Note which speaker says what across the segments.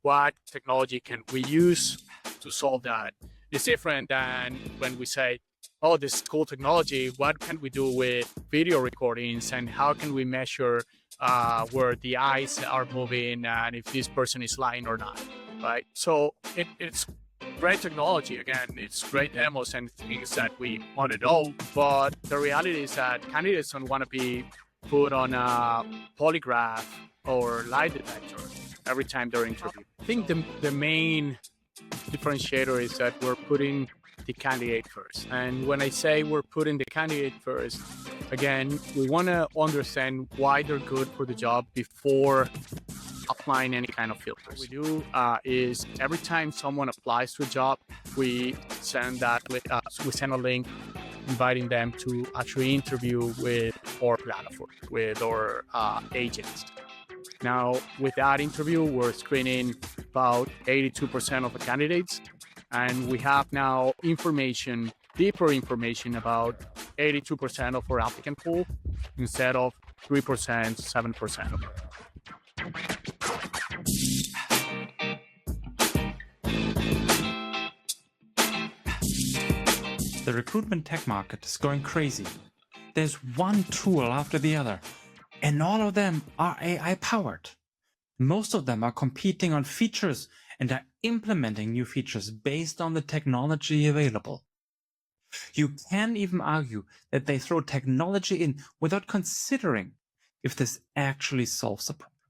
Speaker 1: what technology can we use to solve that. It's different than when we say, oh, this is cool technology. What can we do with video recordings, and how can we measure where the eyes are moving and if this person is lying or not, right? So it's great technology. Again, it's great demos and things that we want to know. But the reality is that candidates don't want to be put on a polygraph or lie detector every time they're interviewed. I think the main differentiator is that we're putting the candidate first. And when I say we're putting the candidate first, again, we want to understand why they're good for the job before applying any kind of filters. What we do is every time someone applies to a job, we send a link inviting them to actually interview with our platform, with our agents. Now, with that interview, we're screening about 82% of the candidates, and we have now deeper information about 82% of our applicant pool instead of 3%, 7% of it.
Speaker 2: The recruitment tech market is going crazy. There's one tool after the other, and all of them are AI powered. Most of them are competing on features and are implementing new features based on the technology available. You can even argue that they throw technology in without considering if this actually solves the problem.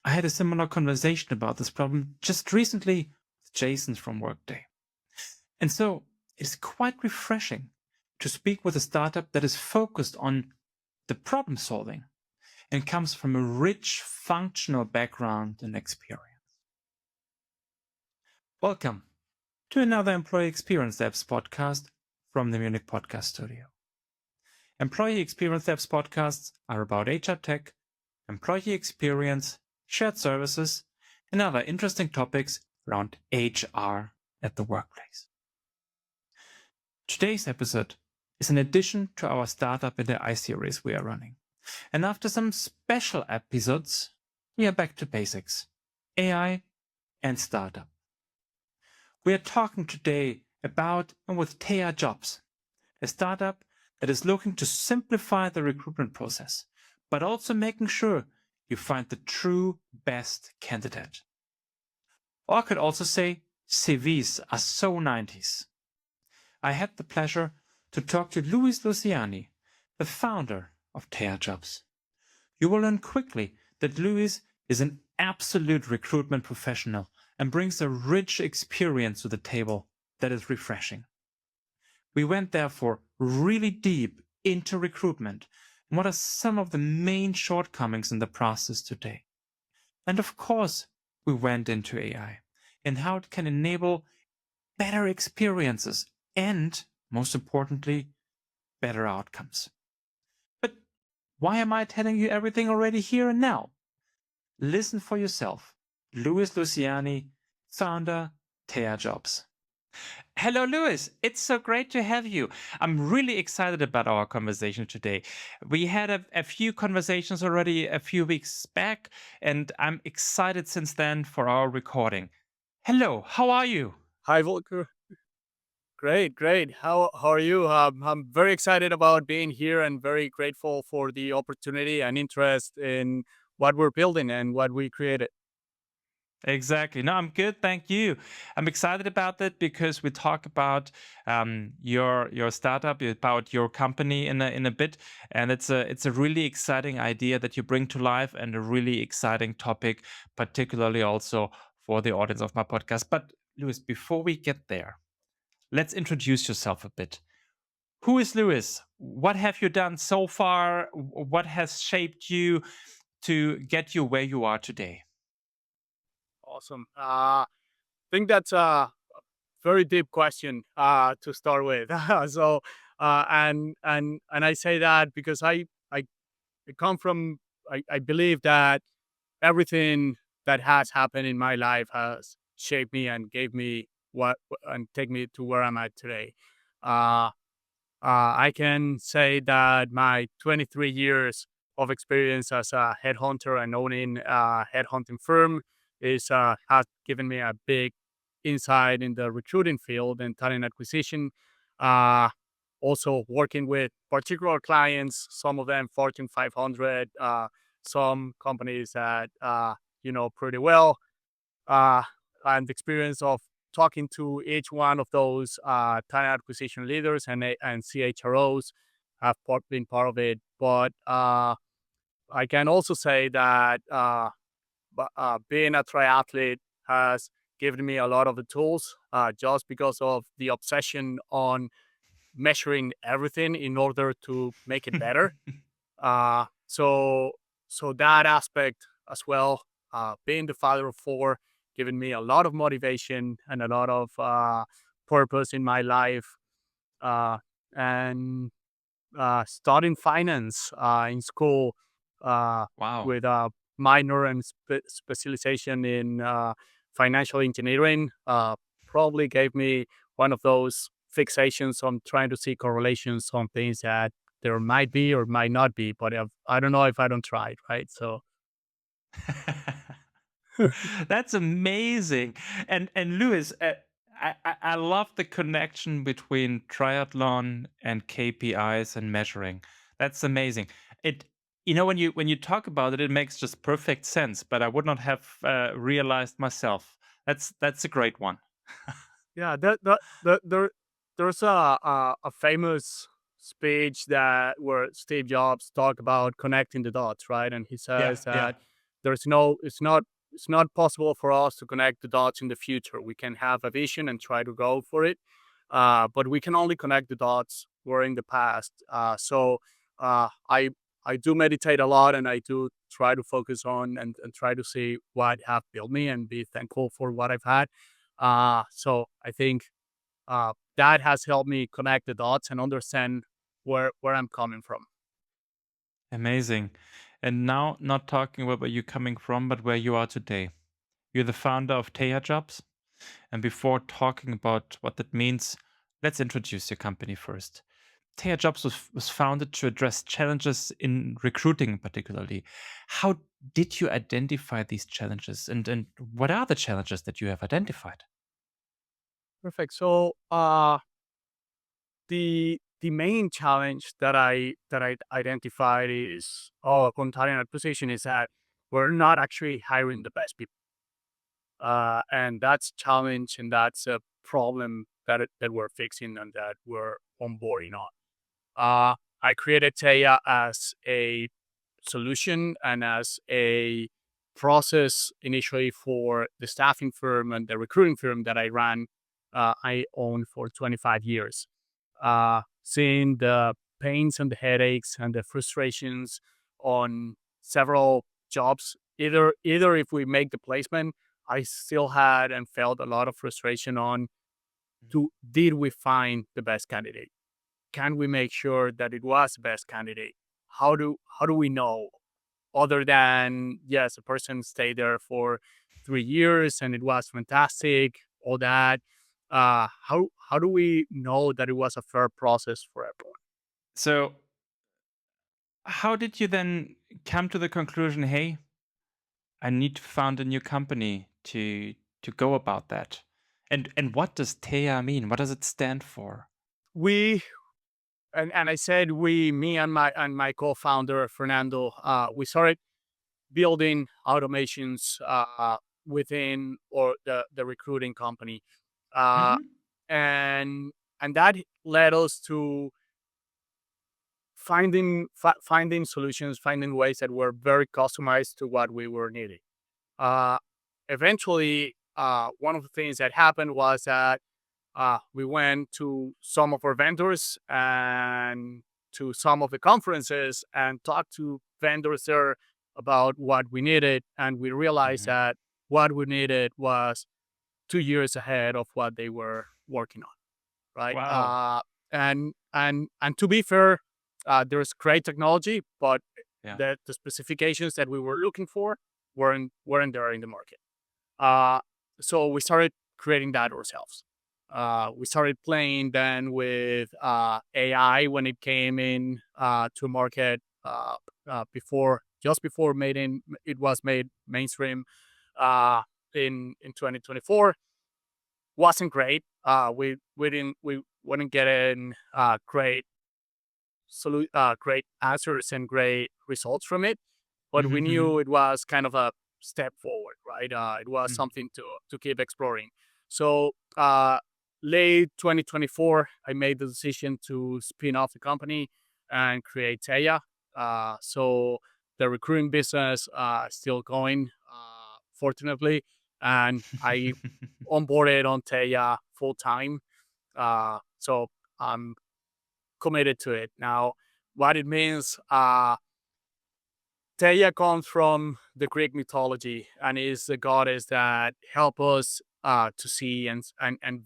Speaker 2: I had a similar conversation about this problem just recently with Jason from Workday. And so it's quite refreshing to speak with a startup that is focused on the problem solving and comes from a rich functional background and experience. Welcome to another Employee Experience Devs podcast from the Munich Podcast studio. Employee Experience Devs podcasts are about HR tech, employee experience, shared services, and other interesting topics around HR at the workplace. Today's episode is an addition to our Startup in the Eye series we are running. And after some special episodes, we are back to basics, AI and startup. We are talking today about and with Theia Jobs, a startup that is looking to simplify the recruitment process, but also making sure you find the true best candidate. Or I could also say CVs are so 90s. I had the pleasure to talk to Luis Luciani, the founder of Theia Jobs. You will learn quickly that Luis is an absolute recruitment professional and brings a rich experience to the table that is refreshing. We went therefore really deep into recruitment and what are some of the main shortcomings in the process today. And of course, we went into AI and how it can enable better experiences and, most importantly, better outcomes. But why am I telling you everything already here and now? Listen for yourself. Luis Luciani, founder, Theia Jobs. Hello, Luis. It's so great to have you. I'm really excited about our conversation today. We had a few conversations already a few weeks back, and I'm excited since then for our recording. Hello, how are you?
Speaker 1: Hi, Volker. Great. How are you? I'm very excited about being here and very grateful for the opportunity and interest in what we're building and what we created.
Speaker 2: Exactly. No, I'm good. Thank you. I'm excited about that because we talk about your startup, about your company in a bit, and it's a really exciting idea that you bring to life and a really exciting topic, particularly also for the audience of my podcast. But Luis, before we get there, let's introduce yourself a bit. Who is Luis? What have you done so far? What has shaped you to get you where you are today?
Speaker 1: Awesome. I think that's a very deep question to start with. So, and I say that because I come from I believe that everything that has happened in my life has shaped me and gave me what and take me to where I'm at today. I can say that my 23 years of experience as a headhunter and owning a headhunting firm is has given me a big insight in the recruiting field and talent acquisition. Uh, Also working with particular clients, some of them Fortune 500, some companies that you know pretty well, uh, and the experience of talking to each one of those talent acquisition leaders and CHROs have been part of it. But I can also say that being a triathlete has given me a lot of the tools just because of the obsession on measuring everything in order to make it better. Uh, so so that aspect as well, being the father of four, giving me a lot of motivation and a lot of purpose in my life. Uh, and Studying finance in school uh,
Speaker 2: Wow.
Speaker 1: with a minor and specialization in financial engineering probably gave me one of those fixations on trying to see correlations on things that there might be or might not be, but I don't know if I don't try it, right? So
Speaker 2: That's amazing. And Lewis, I love the connection between triathlon and KPIs and measuring. That's amazing. It when you talk about it, it makes just perfect sense. But I would not have realized myself. That's a great one.
Speaker 1: yeah, there's a famous speech that where Steve Jobs talked about connecting the dots, right? And he
Speaker 2: Yeah,
Speaker 1: says
Speaker 2: yeah.
Speaker 1: that it's not possible for us to connect the dots in the future. We can have a vision and try to go for it, but we can only connect the dots were in the past. I do meditate a lot, and I do try to focus on and try to see what have built me and be thankful for what I've had. So I think that has helped me connect the dots and understand where I'm coming from.
Speaker 2: Amazing. And now, not talking about where you're coming from, but where you are today. You're the founder of Theia Jobs. And before talking about what that means, let's introduce your company first. Theia Jobs was founded to address challenges in recruiting, particularly. How did you identify these challenges, and what are the challenges that you have identified?
Speaker 1: Perfect. So the main challenge that I identified is on talent acquisition is that we're not actually hiring the best people, and that's challenge and that's a problem that we're fixing and that we're onboarding on. I created Taya as a solution and as a process initially for the staffing firm and the recruiting firm that I ran. I owned for 25 years. Seeing the pains and the headaches and the frustrations on several jobs, either if we make the placement, I still had and felt a lot of frustration on did we find the best candidate? Can we make sure that it was the best candidate? How do we know other than yes, a person stayed there for 3 years and it was fantastic, all that. How do we know that it was a fair process for everyone?
Speaker 2: So, how did you then come to the conclusion, hey, I need to found a new company to go about that? And what does Theia mean? What does it stand for?
Speaker 1: We and I said we, me and my co-founder Fernando, we started building automations within or the recruiting company, uh,
Speaker 2: Hmm.
Speaker 1: and that led us to finding solutions, finding ways that were very customized to what we were needing. Uh, Eventually, one of the things that happened was that we went to some of our vendors and to some of the conferences and talked to vendors there about what we needed, and we realized
Speaker 2: Hmm.
Speaker 1: that what we needed was 2 years ahead of what they were working on, right?
Speaker 2: Wow.
Speaker 1: And to be fair, there's great technology, but
Speaker 2: Yeah.
Speaker 1: the specifications that we were looking for weren't there in the market. Uh, so we started creating that ourselves. We started playing then with AI when it came in to market. before it was made mainstream uh, in 2024 wasn't great. We wouldn't get in great answers and great results from it, but we
Speaker 2: Mm-hmm.
Speaker 1: knew it was kind of a step forward, right? It was
Speaker 2: Mm.
Speaker 1: something to keep exploring. So late 2024, I made the decision to spin off the company and create Theia. So the recruiting business still going, fortunately, and I onboarded on Theia full time. So I'm committed to it now. What it means, Theia comes from the Greek mythology and is the goddess that help us to see and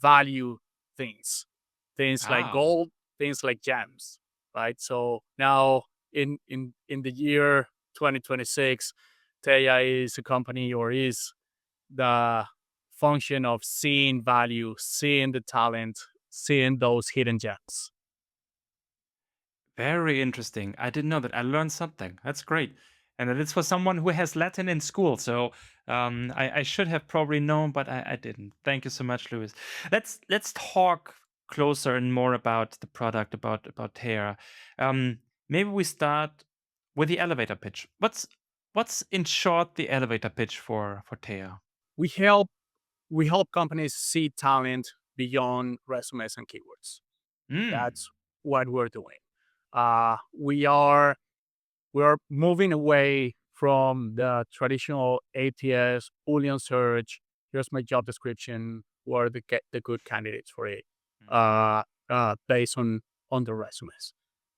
Speaker 1: value things, things like
Speaker 2: Ah,
Speaker 1: gold, things like gems, right? So now in the year 2026, Theia is a company or is the function of seeing value, seeing the talent, seeing those hidden gems.
Speaker 2: very interesting. I didn't know that. I learned something. That's great. And it's for someone who has Latin in school. So I should have probably known, but I didn't. Thank you so much, Louis. Let's talk closer and more about the product, about Terra. Maybe we start with the elevator pitch. What's in short the elevator pitch for Terra?
Speaker 1: We help we help companies see talent beyond resumes and keywords.
Speaker 2: Mm.
Speaker 1: That's what we're doing. We are moving away from the traditional ATS Boolean search. Here's my job description. Who are the good candidates for it? Uh, Based on the resumes.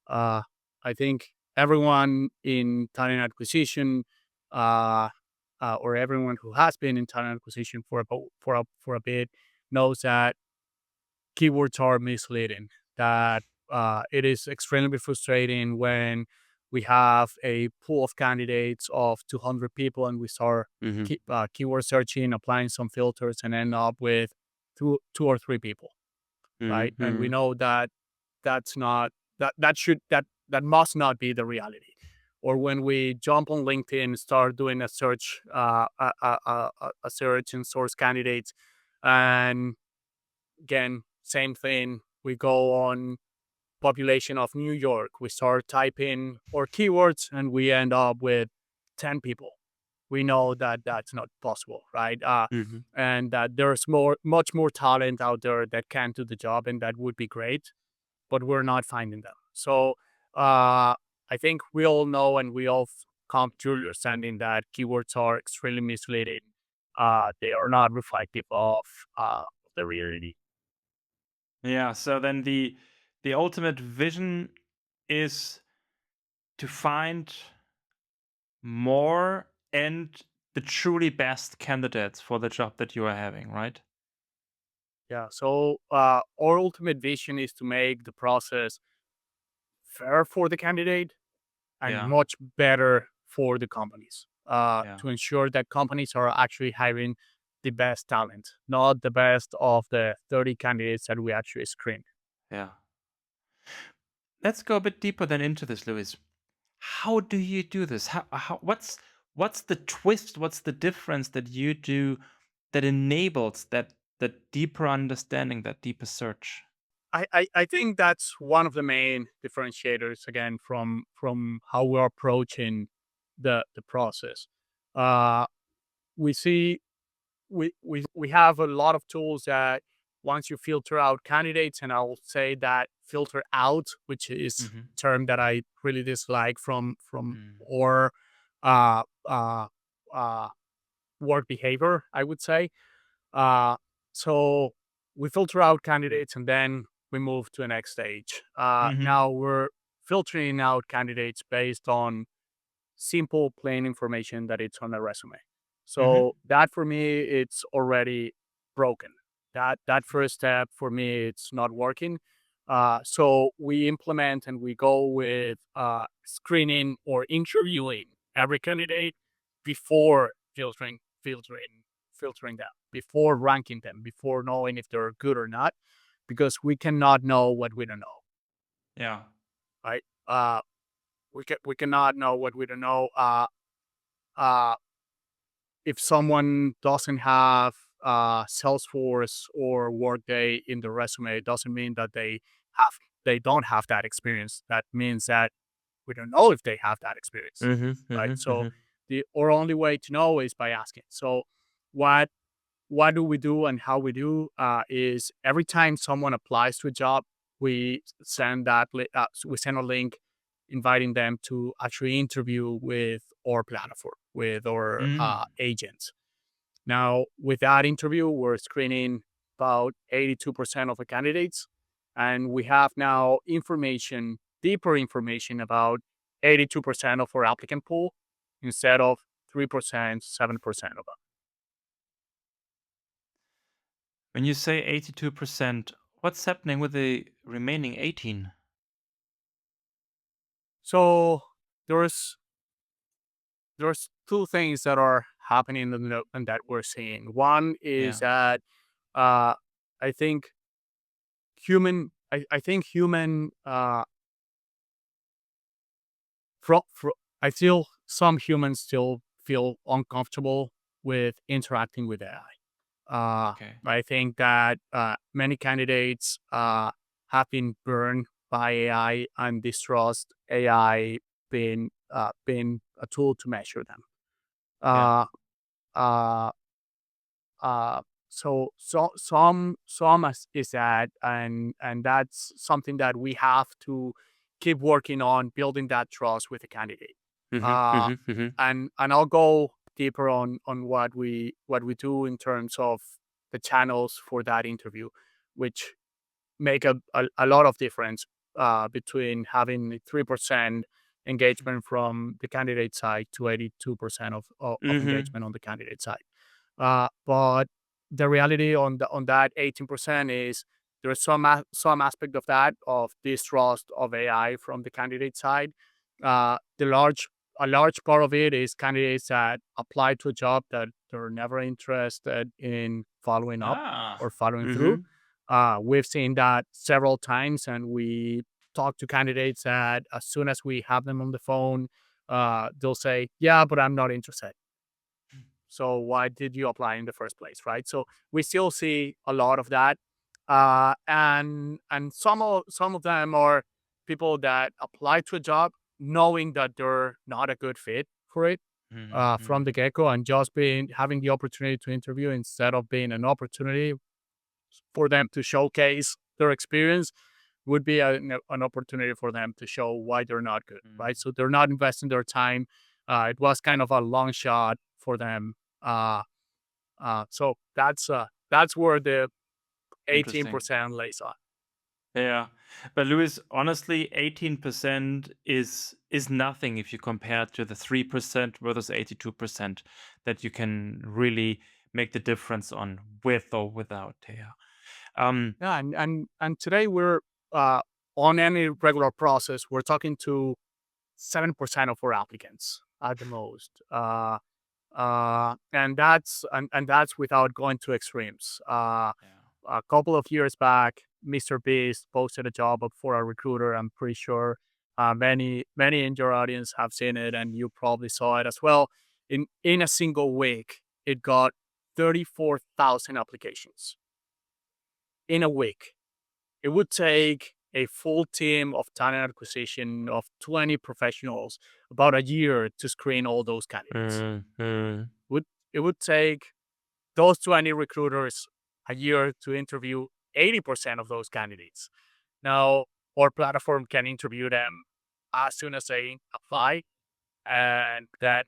Speaker 1: Uh, I think everyone in talent acquisition, uh, or everyone who has been in talent acquisition for a bit, knows that keywords are misleading. That it is extremely frustrating when we have a pool of candidates of 200 people and we start
Speaker 2: Mm-hmm.
Speaker 1: keyword searching, applying some filters, and end up with two or three people, right? And we
Speaker 2: Mm-hmm.
Speaker 1: know that that's not that must not be the reality. Or when we jump on LinkedIn, start doing a search, a search and source candidates, and again, same thing. We go on population of New York. We start typing our keywords, and we end up with 10 people. We know that that's not possible, right?
Speaker 2: Mm-hmm.
Speaker 1: And that there's much more talent out there that can do the job, and that would be great, but we're not finding them. So I think we all know and we all come to understanding that keywords are extremely misleading. They are not reflective of the reality.
Speaker 2: Yeah. So then the ultimate vision is to find more and the truly best candidates for the job that you are having, right?
Speaker 1: Yeah. So our ultimate vision is to make the process fair for the candidate and
Speaker 2: Yeah.
Speaker 1: much better for the companies.
Speaker 2: Yeah.
Speaker 1: To ensure that companies are actually hiring the best talent, not the best of the 30 candidates that we actually screen.
Speaker 2: Yeah. Let's go a bit deeper then into this, Luis. How do you do this? What's the twist? What's the difference that you do that enables that deeper understanding, that deeper search?
Speaker 1: I think that's one of the main differentiators again from how we're approaching the process. Uh, we see we have a lot of tools that once you filter out candidates, and I'll say that filter out, which is
Speaker 2: Mm-hmm.
Speaker 1: a term that I really dislike from
Speaker 2: Mm.
Speaker 1: or uh, uh, uh, work behavior, I would say. Uh, so we filter out candidates and then we move to the next stage.
Speaker 2: Mm-hmm.
Speaker 1: Now we're filtering out candidates based on simple, plain information that it's on a resume.
Speaker 2: Mm-hmm.
Speaker 1: So that for me, it's already broken. That first step for me, it's not working. So we implement and we go with screening or interviewing every candidate before filtering them, before ranking them, before knowing if they're good or not, because we cannot know what we don't know,
Speaker 2: Yeah.
Speaker 1: right? we cannot know what we don't know. Uh, if someone doesn't have Salesforce or Workday in the resume, it doesn't mean that have they don't have that experience. That means that we don't know if they have that experience,
Speaker 2: Mm-hmm,
Speaker 1: right?
Speaker 2: mm-hmm,
Speaker 1: So
Speaker 2: mm-hmm.
Speaker 1: the our only way to know is by asking. So what what do we do and how we do is every time someone applies to a job, we we send a link inviting them to actually interview with our platform, with our
Speaker 2: Mm.
Speaker 1: agents. Now, with that interview, we're screening about 82% of the candidates, and we have now deeper information about 82% of our applicant pool instead of 3%, 7% of them.
Speaker 2: When you say 82%, what's happening with the remaining 18?
Speaker 1: So there's two things that are happening and that we're seeing. One is
Speaker 2: Yeah,
Speaker 1: that uh, I think I think human I feel some humans still feel uncomfortable with interacting with AI.
Speaker 2: okay.
Speaker 1: I think that many candidates have been burned by AI and distrust AI being a tool to measure them.
Speaker 2: Yeah.
Speaker 1: Uh, uh, so some is that, and that's something that we have to keep working on building that trust with the candidate.
Speaker 2: Mhm,
Speaker 1: Uh,
Speaker 2: mhm, mhm.
Speaker 1: and I'll go deeper on what we do in terms of the channels for that interview, which make a lot of difference between having 3% engagement from the candidate side to 82% of
Speaker 2: Mhm.
Speaker 1: engagement on the candidate side. But the reality on that 18% is there's some aspect of that of distrust of AI from the candidate side. The large A large part of it is candidates that apply to a job that they're never interested in following up
Speaker 2: Ah.
Speaker 1: or following through.
Speaker 2: Mhm.
Speaker 1: We've seen that several times, and we talk to candidates that as soon as we have them on the phone, they'll say, "Yeah, but I'm not interested." So why did you apply in the first place, right? So we still see a lot of that, and some of them are people that apply to a job knowing that they're not a good fit for it
Speaker 2: Mhm,
Speaker 1: from
Speaker 2: mhm.
Speaker 1: the get go, and just being having the opportunity to interview instead of being an opportunity for them to showcase their experience would be an opportunity for them to show why they're not good, right?
Speaker 2: Mhm.
Speaker 1: So they're not investing their time. It was kind of a long shot for them. Uh, so that's where the
Speaker 2: Interesting.
Speaker 1: 18% lays on.
Speaker 2: Yeah. But Louis, honestly, 18% is nothing if you compare to the 3% versus 82% that you can really make the difference on with or without. Yeah. Um,
Speaker 1: Yeah, and today we're uh, on any regular process, we're talking to 7% of our applicants at the most. And that's without going to extremes.
Speaker 2: yeah.
Speaker 1: A couple of years back, Mr. Beast posted a job up for a recruiter. I'm pretty sure many in your audience have seen it, and you probably saw it as well. In a single week, it got 34,000 applications in a week. It would take a full team of talent acquisition of 20 professionals about a year to screen all those candidates.
Speaker 2: Mm, mm.
Speaker 1: Would It would take those 20 recruiters a year to interview 80% of those candidates. Now, our platform can interview them as soon as they apply, and that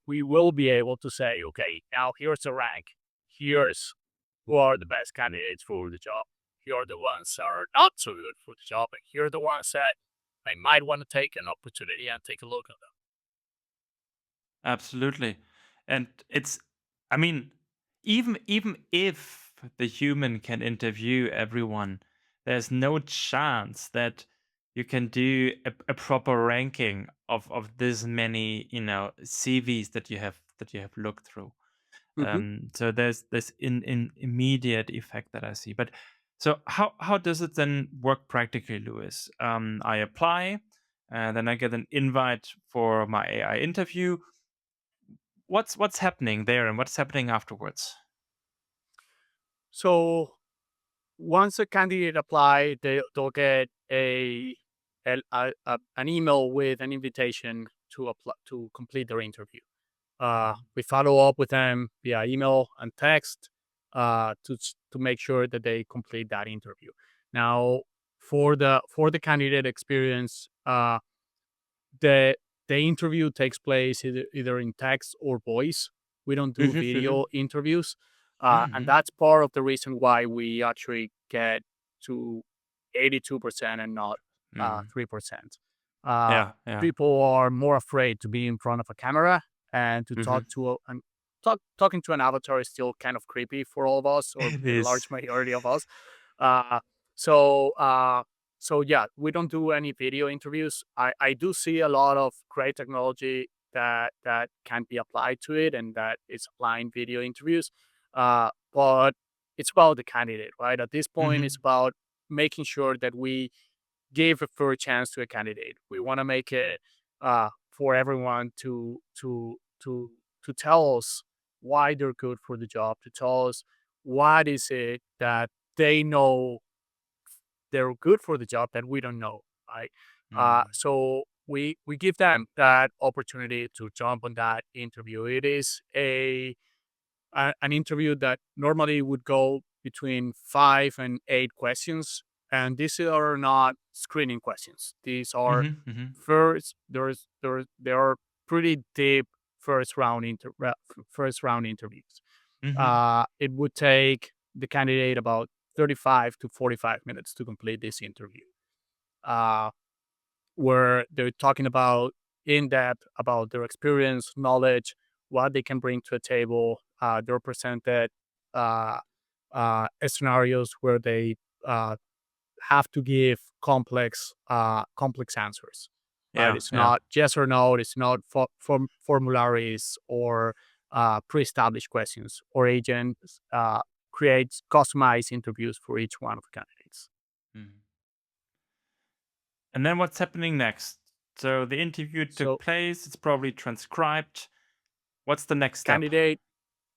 Speaker 1: we will be able to say, okay, now here's the rank. Here's who are the best candidates for the job. Here are the ones that are not so good for the job, and here are the ones that I might want to take an opportunity and take a look at them.
Speaker 2: Absolutely. And it's, I mean, even if the human can interview everyone, there's no chance that you can do a proper ranking of this many, CVs that you have looked through.
Speaker 1: Mhm.
Speaker 2: So there's this in immediate effect that I see. But so how does it then work practically, Lewis? I apply. and then I get an invite for my AI interview. What's happening there, and what's happening afterwards?
Speaker 1: So once a candidate apply, they'll get an email with an invitation to apply to complete their interview. We follow up with them via email and text to make sure that they complete that interview. Now, for the candidate experience, the the interview takes place either in text or voice. We don't do
Speaker 2: Mhm, mhm,
Speaker 1: video interviews, and
Speaker 2: mhm,
Speaker 1: that's part of the reason why we actually get to 82% and not
Speaker 2: mhm.
Speaker 1: 3%. Uh,
Speaker 2: Yeah, yeah.
Speaker 1: People are more afraid to be in front of a camera and to
Speaker 2: Mhm.
Speaker 1: talking to an avatar is still kind of creepy for all of us or
Speaker 2: It
Speaker 1: a
Speaker 2: is.
Speaker 1: large majority of us. Uh, so uh, so yeah, we don't do any video interviews. I do see a lot of great technology that can be applied to it and that is applying video interviews. But it's about the candidate, right? At this point, it's
Speaker 2: Mhm,
Speaker 1: about making sure that we give a fair chance to a candidate. We want to make it for everyone to tell us why they're good for the job, to tell us what is it that they know they're good for the job that we don't know, right?
Speaker 2: mhm,
Speaker 1: So we give them that opportunity to jump on that interview. It is an interview that normally would go between 5 and 8 questions, and these are not screening questions. These are
Speaker 2: mhm, mhm,
Speaker 1: first there are pretty deep first round interviews.
Speaker 2: mhm.
Speaker 1: It would take the candidate about 35 to 45 minutes to complete this interview, uh, where they're talking about in depth about their experience, knowledge, what they can bring to a table. They're presented uh, scenarios where they uh, have to give complex answers. Right?
Speaker 2: Yeah,
Speaker 1: It's
Speaker 2: yeah.
Speaker 1: not yes or no. It's not formularies or pre-established questions. Or agents creates customized interviews for each one of the candidates.
Speaker 2: Mhm. And then what's happening next? So the interview took
Speaker 1: So
Speaker 2: place, it's probably transcribed. What's the next step?
Speaker 1: candidate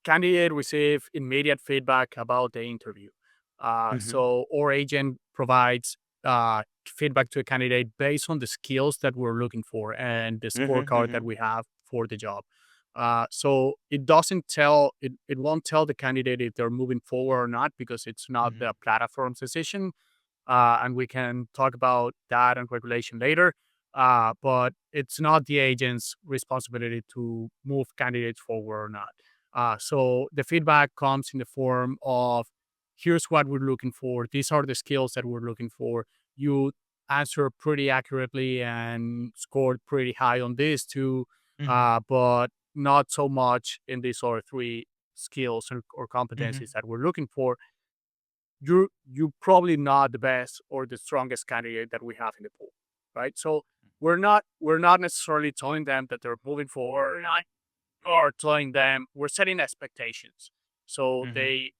Speaker 1: candidate receive immediate feedback about the interview.
Speaker 2: Mhm,
Speaker 1: So our agent provides feedback to a candidate based on the skills that we're looking for and the
Speaker 2: mhm,
Speaker 1: scorecard that
Speaker 2: mhm,
Speaker 1: we have for the job. So it won't tell the candidate if they're moving forward or not because it's not
Speaker 2: mhm,
Speaker 1: the platform's decision, and we can talk about that and regulation later. But it's not the agent's responsibility to move candidates forward or not. So the feedback comes in the form of here's what we're looking for. These are the skills that we're looking for. You answer pretty accurately and scored pretty high on this too,
Speaker 2: mhm,
Speaker 1: but not so much in these other three skills or
Speaker 2: mhm,
Speaker 1: competencies that we're looking for. You're probably not the best or the strongest candidate that we have in the pool, right? So we're not necessarily telling them that they're moving forward or telling them we're setting expectations so
Speaker 2: mhm.
Speaker 1: they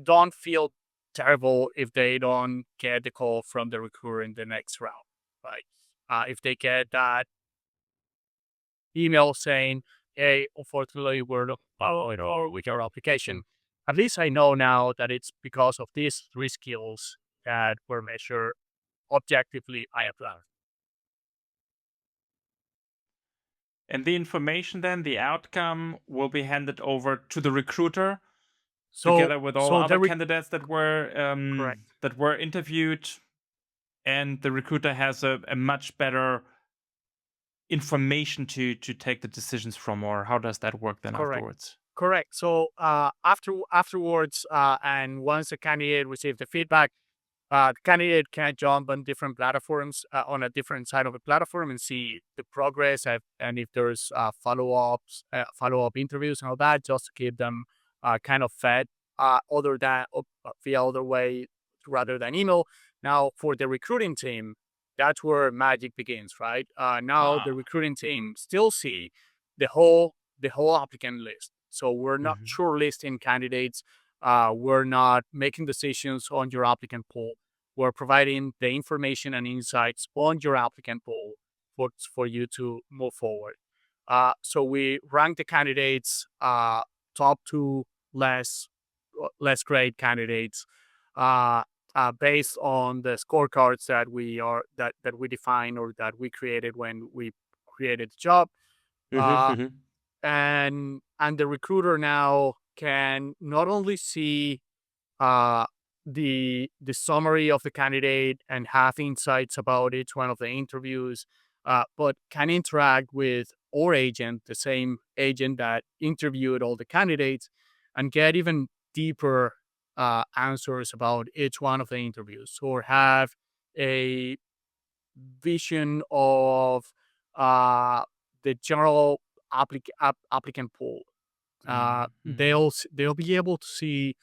Speaker 1: don't feel terrible if they don't get the call from the recruiter in the next round, right? If they get that email saying, "Hey, unfortunately, we're not following or with your application," at least I know now that it's because of these three skills that were measured objectively I applied.
Speaker 2: And the information then, the outcome will be handed over to the recruiter
Speaker 1: So,
Speaker 2: together with all
Speaker 1: so
Speaker 2: other
Speaker 1: the
Speaker 2: candidates
Speaker 1: correct.
Speaker 2: that were interviewed, and the recruiter has a much better information to take the decisions from, or how does that work then
Speaker 1: Correct.
Speaker 2: afterwards?
Speaker 1: Correct. So afterwards, and once the candidate receives the feedback, the candidate can jump on different platforms on a different side of a platform and see the progress and if there's follow up interviews and all that, just to keep them kind of fed other than via other way rather than email. Now for the recruiting team, that's where magic begins, right? Now the
Speaker 2: Ah.
Speaker 1: recruiting team still see the whole applicant list. So we're not
Speaker 2: Mhm,
Speaker 1: shortlisting candidates. We're not making decisions on your applicant pool. We're providing the information and insights on your applicant pool for you to move forward. So we rank the candidates, top to less great candidates, uh, based on the scorecards that we define or that we created when we created the job.
Speaker 2: Mm-hmm,
Speaker 1: Uh,
Speaker 2: mm-hmm.
Speaker 1: and the recruiter now can not only see uh, the summary of the candidate and have insights about each one of the interviews, but can interact with our agent, the same agent that interviewed all the candidates, and get even deeper answers about each one of the interviews, or have a vision of uh, the general applicant pool.
Speaker 2: Mm-hmm.
Speaker 1: They'll be able to see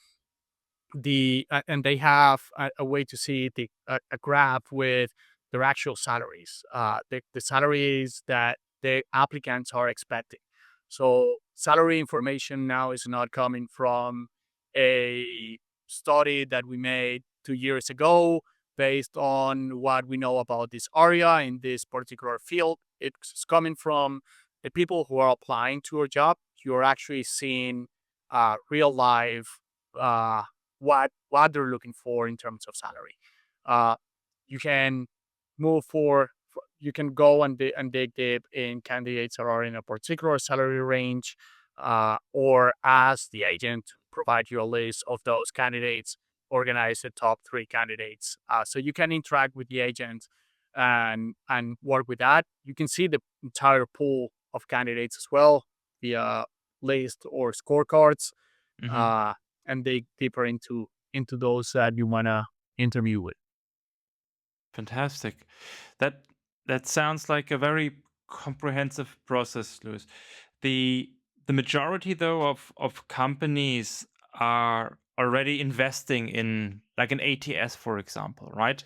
Speaker 1: and they have a way to see a graph with their actual salaries, the salaries that the applicants are expecting. So salary information now is not coming from a study that we made 2 years ago based on what we know about this area in this particular field. It's coming from the people who are applying to a job. You're actually seeing real life uh, what they're looking for in terms of salary. Uh, you can move you can go and dig deep in candidates that are in a particular salary range, or ask the agent to provide you a list of those candidates, organize the top 3 candidates, so you can interact with the agent and work with that. You can see the entire pool of candidates as well via list or scorecards,
Speaker 2: Mm-hmm.
Speaker 1: uh, and dig deeper into those that you wanna interview with.
Speaker 2: Fantastic. That that sounds like a very comprehensive process, Louis. The the majority though of companies are already investing in like an ATS, for example, right?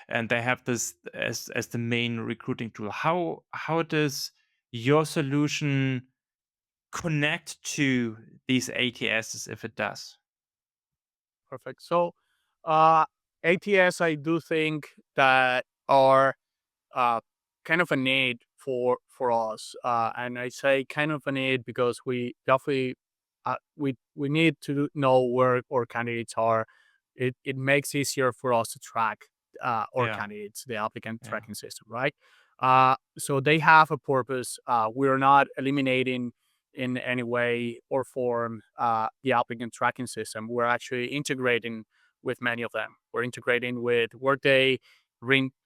Speaker 2: And they have this as the main recruiting tool. How does your solution connect to these ATSs if it does?
Speaker 1: Perfect. So, uh, ATS, I do think that are uh, kind of a need for us, and I say kind of a need because we definitely we need to know where our candidates are. It makes easier for us to track our
Speaker 2: Yeah,
Speaker 1: candidates, the applicant
Speaker 2: yeah,
Speaker 1: tracking system, right? So they have a purpose. We're not eliminating in any way or form the applicant tracking system. We're actually integrating with many of them. We're integrating with Workday,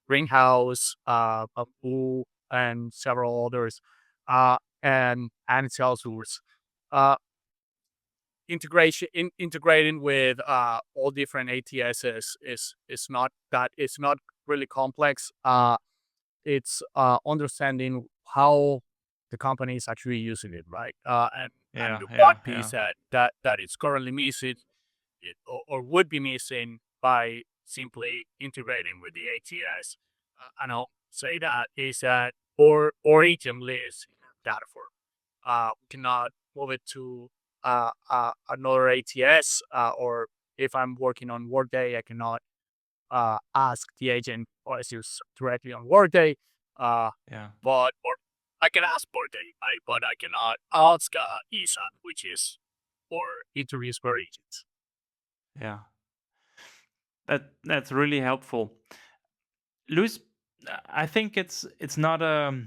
Speaker 1: Greenhouse, Bamboo, and several others, and Salesforce. Uh, integrating with all different ATSs is not really complex. It's understanding how the company is actually using it, right? And
Speaker 2: yeah,
Speaker 1: the one
Speaker 2: yeah,
Speaker 1: piece
Speaker 2: yeah,
Speaker 1: that is currently missing, or would be missing by simply integrating with the ATS. And I'll say that is that or item list data form. We cannot move it to another ATS, or if I'm working on Workday, I cannot ask the agent or use directly on Workday. Uh,
Speaker 2: yeah,
Speaker 1: but or I can ask Workday, but I cannot ask ISA, which is or interviews for agents.
Speaker 2: yeah. That's really helpful. Luis, I think it's not a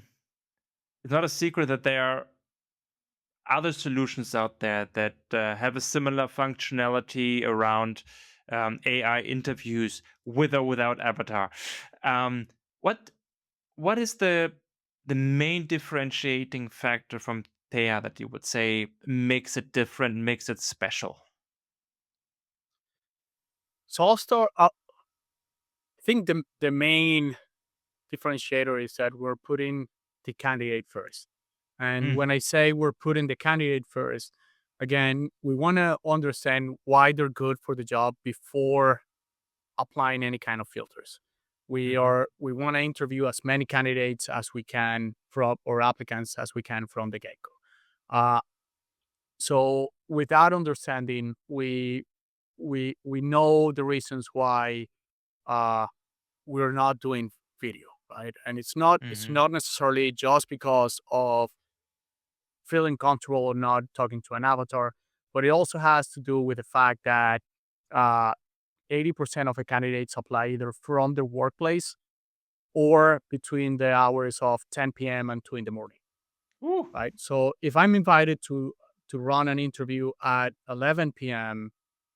Speaker 2: secret that there are other solutions out there that have a similar functionality around AI interviews with or without avatar. Um, what what is the main differentiating factor from Theia that you would say makes it different, makes it special?
Speaker 1: So I'll start. I think the main differentiator is that we're putting the candidate first. And
Speaker 2: Mm,
Speaker 1: when I say we're putting the candidate first, again, we want to understand why they're good for the job before applying any kind of filters.
Speaker 2: mhm.
Speaker 1: We want to interview as many candidates as we can from or applicants as we can from the get go. So with that understanding, we know the reasons why uh, we're not doing video, right? And it's not necessarily just because of feeling comfortable or not talking to an avatar, but it also has to do with the fact that uh, 80% of the candidates apply either from their workplace or between the hours of 10 p.m. and 2 in the morning,
Speaker 2: Ooh.
Speaker 1: right? So if I'm invited to run an interview at 11 p.m.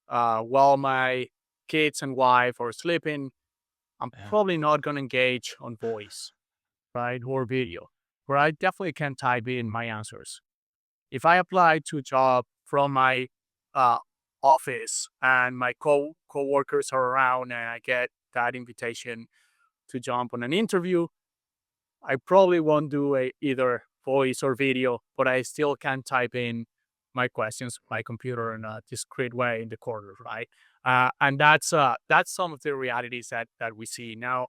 Speaker 1: While my kids and wife are sleeping, I'm
Speaker 2: Yeah.
Speaker 1: probably not going to engage on voice, right, or video, where I definitely can type in my answers. If I apply to a job from my uh, office and my coworkers are around and I get that invitation to jump on an interview, I probably won't do either voice or video, but I still can type in my questions, my computer in a discreet way in the corner, right? And that's some of the realities that we see now.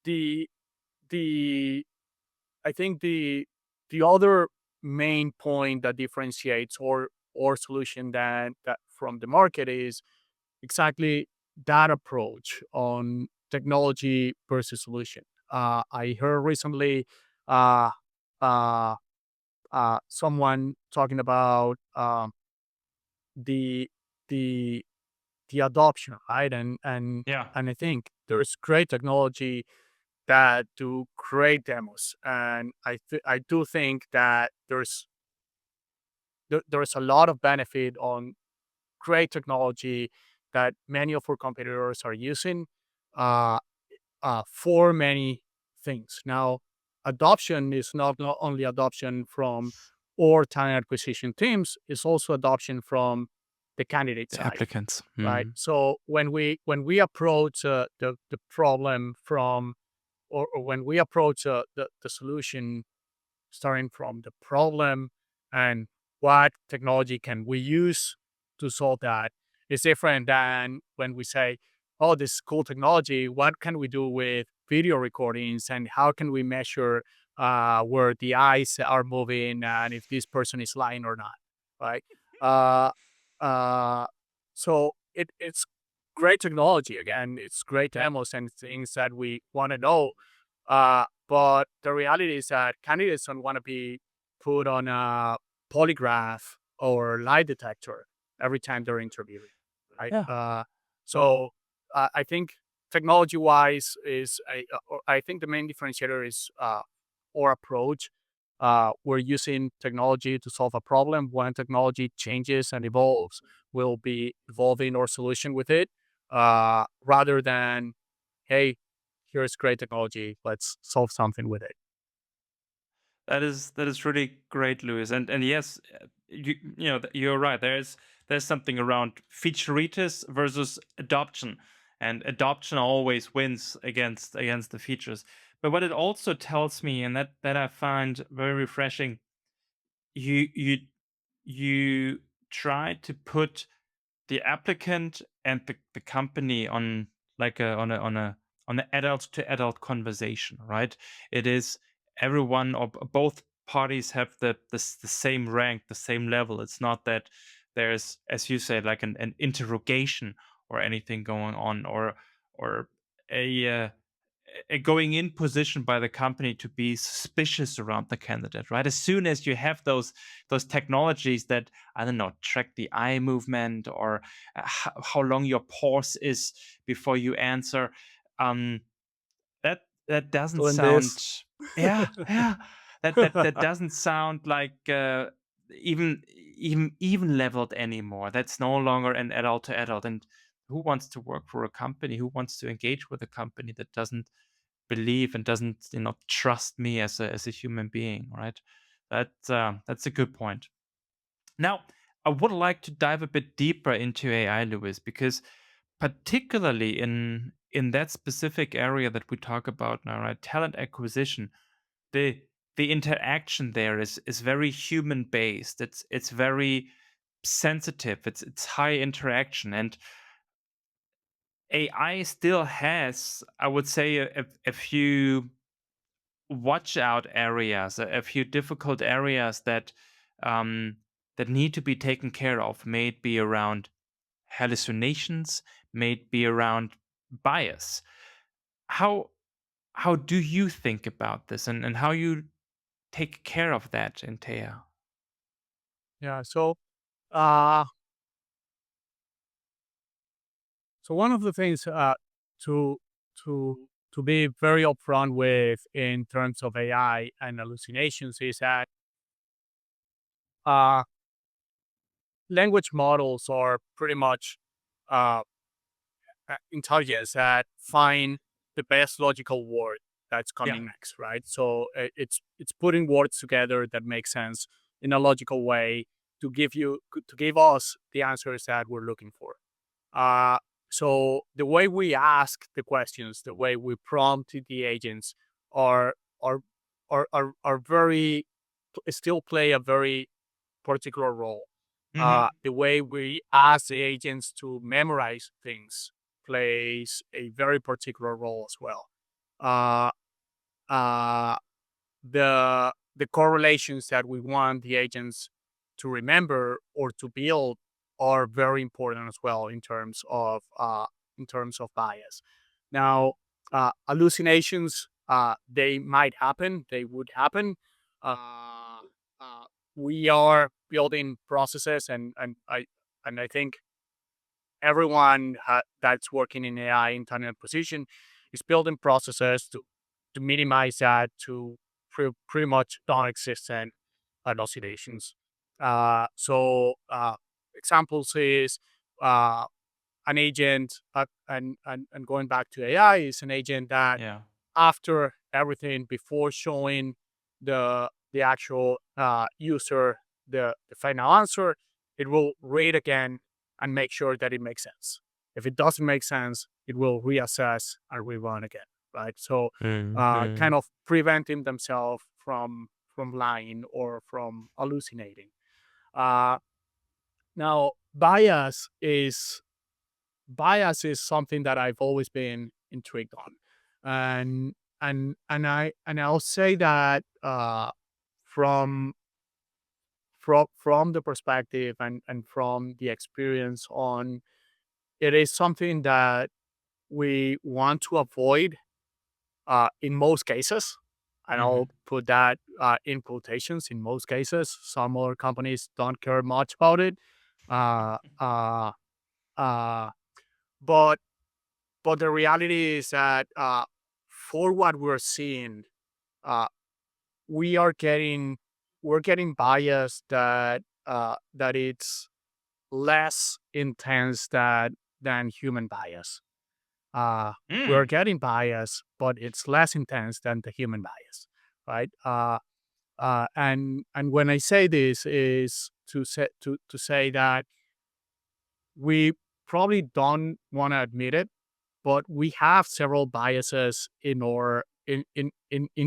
Speaker 1: The the I think the other main point that differentiates or solution that from the market is exactly that approach on technology versus solution. I heard recently uh, uh, someone talking about the the the adoption, right?
Speaker 2: Yeah.
Speaker 1: And I think there's great technology that do great demos, and I do think that there's a lot of benefit on great technology that many of our competitors are using uh, for many things. Now, adoption is not only adoption from our talent acquisition teams, it's also adoption from the candidate
Speaker 2: The
Speaker 1: side,
Speaker 2: applicants.
Speaker 1: right? So when we approach the problem from or when we approach the solution starting from the problem and what technology can we use to solve that is different than when we say, oh, this is cool technology. What can we do with video recordings and how can we measure where the eyes are moving and if this person is lying or not, right? Uh, uh, so it's great technology. Again, it's great
Speaker 2: Yeah.
Speaker 1: demos and things that we want to know, but the reality is that candidates don't want to be put on a polygraph or lie detector every time they're interviewing, right?
Speaker 2: Yeah.
Speaker 1: So I think technology-wise I think the main differentiator is our approach. We're using technology to solve a problem. When technology changes and evolves, we'll be evolving our solution with it, rather than, hey, here's great technology, let's solve something with it.
Speaker 2: That is really great, Louis. And yes, you're right. There's something around featureitis versus adoption, and adoption always wins against the features. But what it also tells me, and that I find very refreshing, you you you try to put the applicant and the company on like a on an adult to adult conversation, right? It is everyone or both parties have the same rank, the same level. It's not that there's, as you said, like an interrogation or anything going on, or a going in position by the company to be suspicious around the candidate, right? As soon as you have those technologies that, I don't know, track the eye movement or how long your pause is before you answer, um, that doesn't
Speaker 1: Doing this.
Speaker 2: sound, yeah, yeah, that doesn't sound like even even leveled anymore. That's no longer an adult to adult. And who wants to work for a company? Who wants to engage with a company that doesn't believe and doesn't, trust me as a human being, right? That's a good point. Now, I would like to dive a bit deeper into AI, Lewis, because particularly in that specific area that we talk about now, right, talent acquisition, the the interaction there is very human based. It's very sensitive. It's high interaction, and AI still has, I would say, a few watch out areas, a few difficult areas um, that need to be taken care of. May it be around hallucinations, may it be around bias. How how do you think about this, and how you take care of that in Theia?
Speaker 1: Yeah. Uh, so one of the things to to be very upfront with in terms of AI and hallucinations is that uh, language models are pretty much uh, intelligence that find the best logical word that's
Speaker 2: Yeah.
Speaker 1: coming next, right? So it's putting words together that make sense in a logical way to give us the answers that we're looking for. Uh, so the way we ask the questions, the way we prompt the agents are are are very still play a very particular role.
Speaker 2: Hmm.
Speaker 1: The way we ask the agents to memorize things plays a very particular role as well. Uh, uh, the correlations that we want the agents to remember or to build are very important as well in terms of bias. Now, hallucinations they might happen, they would happen. Uh, uh, we are building processes, and I think everyone that's working in AI in talent position is building processes to minimize that to pretty much non-existent hallucinations. Examples is uh, an agent, and going back to AI, is an agent that
Speaker 2: Yeah.
Speaker 1: after everything, before showing the actual user the final answer, it will read again and make sure that it makes sense. If it doesn't make sense, it will reassess and rerun again, right? So,
Speaker 2: Mm-hmm.
Speaker 1: kind of preventing themselves from lying or from hallucinating. Uh, now, bias is something that I've always been intrigued on, and I'll say that from from the perspective and from the experience on, it is something that we want to avoid in most cases. And
Speaker 2: Hmm.
Speaker 1: I'll put that in quotations. In most cases, some other companies don't care much about it. Uh, uh, uh, but But the reality is that for what we're seeing, uh, we are getting we're getting bias that it's less intense than human bias. Uh, we're
Speaker 2: Mm.
Speaker 1: getting bias, but it's less intense than the human bias, right? And when I say this is to say that we probably don't want to admit it, but we have several biases in our in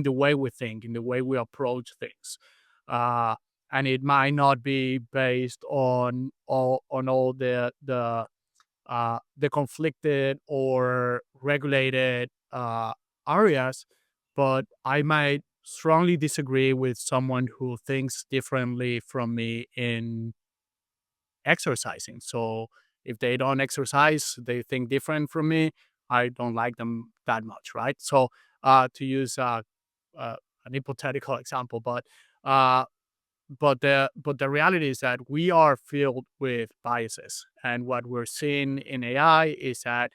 Speaker 1: the way we think, in the way we approach things. Uh, and it might not be based on all the conflicted or regulated areas, but I might strongly disagree with someone who thinks differently from me in exercising. So if they don't exercise, they think different from me. I don't like them that much, right? So to use uh, an hypothetical example, uh, but the reality is that we are filled with biases, and what we're seeing in AI is that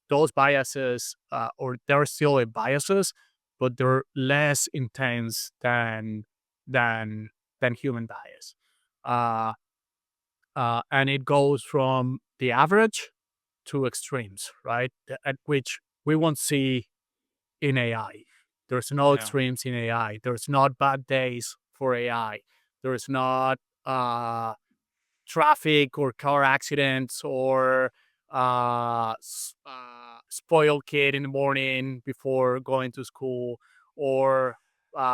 Speaker 1: those biases, or they're still biases, but they're less intense than than human bias. Uh, and it goes from the average to extremes, right? At which we won't see in AI. There's no
Speaker 2: Yeah.
Speaker 1: extremes in AI. There's not bad days for AI. There's not uh, traffic or car accidents or spoiled kid in the morning before going to school or